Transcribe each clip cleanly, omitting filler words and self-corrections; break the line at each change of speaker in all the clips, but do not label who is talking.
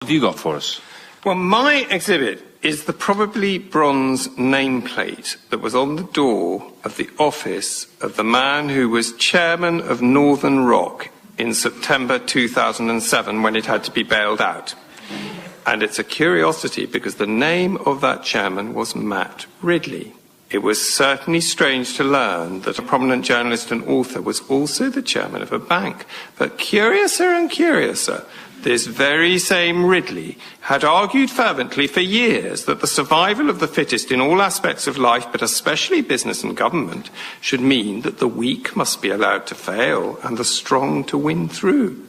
What have you got for us?
Well, my exhibit is the probably bronze nameplate that was on the door of the office of the man who was chairman of Northern Rock in September 2007 when it had to be bailed out. And it's a curiosity because the name of that chairman was Matt Ridley. It was certainly strange to learn that a prominent journalist and author was also the chairman of a bank. But curiouser and curiouser, this very same Ridley had argued fervently for years that the survival of the fittest in all aspects of life, but especially business and government, should mean that the weak must be allowed to fail and the strong to win through.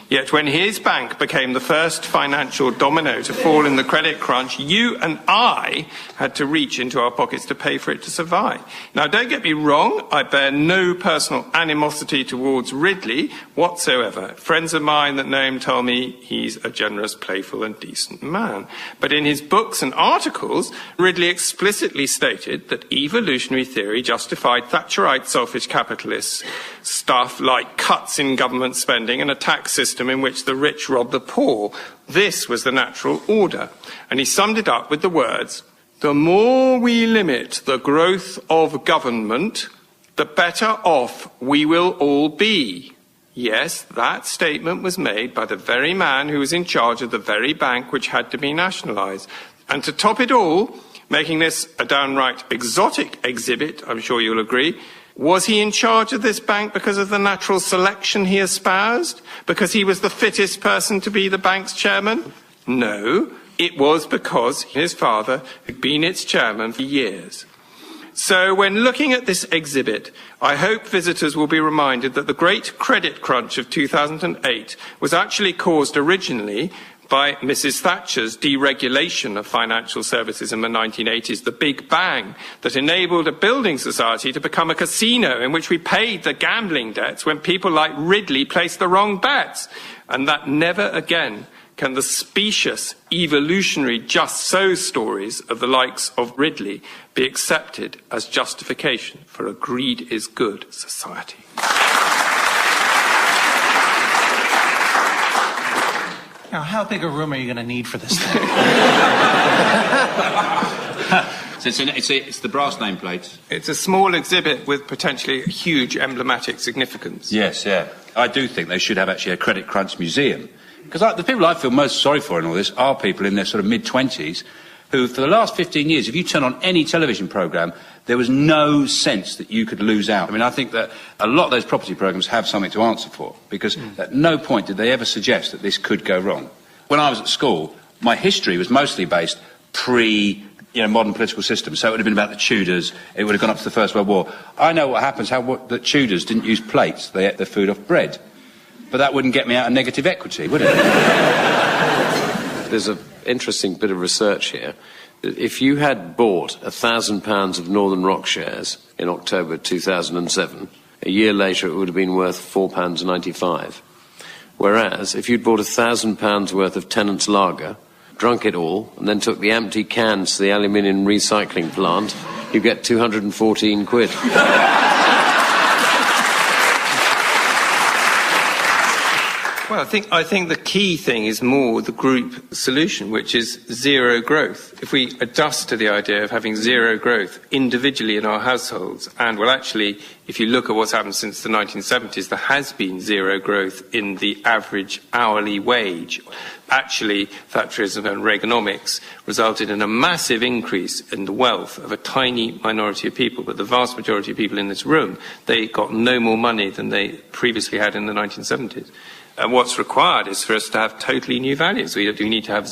Yet when his bank became the first financial domino to fall in the credit crunch, you and I had to reach into our pockets to pay for it to survive. Now, don't get me wrong, I bear no personal animosity towards Ridley whatsoever. Friends of mine that know him tell me he's a generous, playful and decent man. But in his books and articles, Ridley explicitly stated that evolutionary theory justified Thatcherite selfish capitalists stuff like cuts in government spending and a tax system in which the rich rob the poor. This was the natural order. And he summed it up with the words, "The more we limit the growth of government, the better off we will all be." Yes, that statement was made by the very man who was in charge of the very bank which had to be nationalised. And to top it all, making this a downright exotic exhibit, I'm sure you'll agree, was he in charge of this bank because of the natural selection he espoused? Because he was the fittest person to be the bank's chairman? No, it was because his father had been its chairman for years. So when looking at this exhibit, I hope visitors will be reminded that the great credit crunch of 2008 was actually caused originally by Mrs. Thatcher's deregulation of financial services in the 1980s, the Big Bang that enabled a building society to become a casino in which we paid the gambling debts when people like Ridley placed the wrong bets. And that never again can the specious, evolutionary just-so stories of the likes of Ridley be accepted as justification for a greed-is-good society.
Now, how big a room are you going to need for this thing?
So it's the brass nameplate.
It's a small exhibit with potentially huge emblematic significance.
Yes, yeah. I do think they should have actually a credit crunch museum. Because the people I feel most sorry for in all this are people in their sort of mid-20s who, for the last 15 years, if you turn on any television programme, there was no sense that you could lose out. I mean, I think that a lot of those property programmes have something to answer for, because at no point did they ever suggest that this could go wrong. When I was at school, my history was mostly based modern political system, so it would have been about the Tudors, it would have gone up to the First World War. I know what happens, the Tudors didn't use plates, they ate their food off bread. But that wouldn't get me out of negative equity, would it?
There's an interesting bit of research here. If you had bought £1,000 of Northern Rock shares in October 2007, a year later it would have been worth £4.95. Whereas, if you'd bought £1,000 worth of Tennant's Lager, drunk it all, and then took the empty cans to the aluminium recycling plant, you get 214 quid.
Well, I think the key thing is more the group solution, which is zero growth. If we adjust to the idea of having zero growth individually in our households, and well, actually, if you look at what's happened since the 1970s, there has been zero growth in the average hourly wage. Actually, Thatcherism and Reaganomics resulted in a massive increase in the wealth of a tiny minority of people, but the vast majority of people in this room, they got no more money than they previously had in the 1970s. And what's required is for us to have totally new values. We do need to have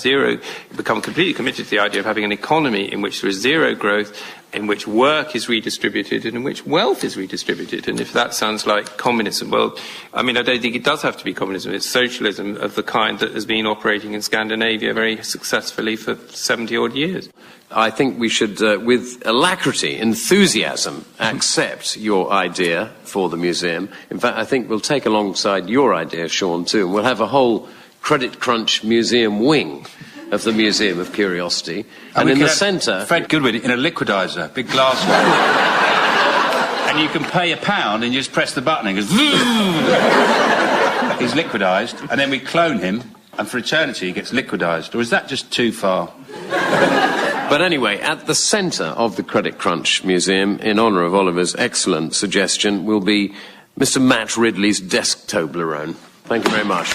become completely committed to the idea of having an economy in which there is zero growth, in which work is redistributed, and in which wealth is redistributed. And if that sounds like communism, well, I mean, I don't think it does have to be communism. It's socialism of the kind that has been operating in Scandinavia very successfully for 70-odd years.
I think we should, with alacrity, enthusiasm, accept your idea for the museum. In fact, I think we'll take alongside your idea, Sean, too, and we'll have a whole credit crunch museum wing of the Museum of Curiosity. And in the centre...
Fred Goodwin in a liquidizer, big glass one. And you can pay £1 and you just press the button and it goes... He's liquidised, and then we clone him, and for eternity he gets liquidised? Or is that just too far?
But anyway, at the centre of the Credit Crunch Museum, in honour of Oliver's excellent suggestion, will be Mr. Matt Ridley's desk Toblerone. Thank you very much.